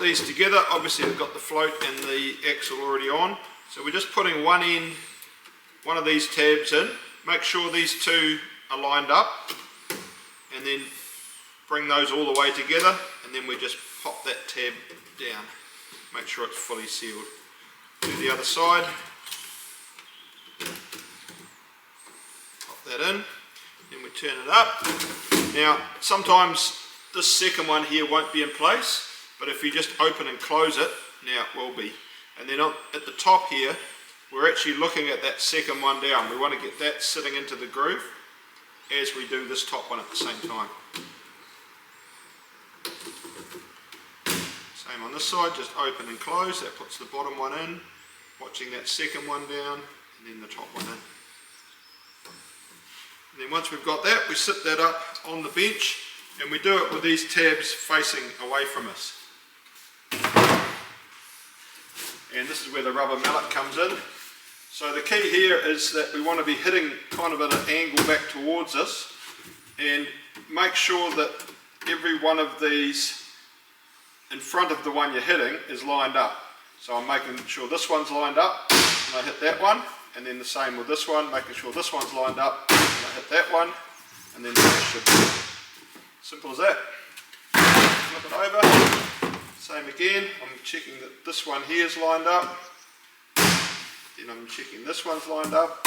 these together, obviously we've got the float and the axle already on, so we're just putting one of these tabs in. Make sure these two are lined up, and then bring those all the way together, and then we just pop that tab down. Make sure it's fully sealed. Do the other side. Pop that in, then we turn it up. Now sometimes this second one here won't be in place, but if you just open and close it, now it will be. And then at the top here, we're actually looking at that second one down. We want to get that sitting into the groove as we do this top one at the same time. Same on this side, just open and close. That puts the bottom one in, watching that second one down, and then the top one in. And then once we've got that, we sit that up on the bench, and we do it with these tabs facing away from us. And this is where the rubber mallet comes in. So the key here is that we want to be hitting kind of at an angle back towards us, and make sure that every one of these in front of the one you're hitting is lined up. So I'm making sure this one's lined up, and I hit that one, and then the same with this one, making sure this one's lined up, and I hit that one, and then the rest should be. Simple as that. Flip it over, same again, I'm checking that this one here is lined up, then I'm checking this one's lined up,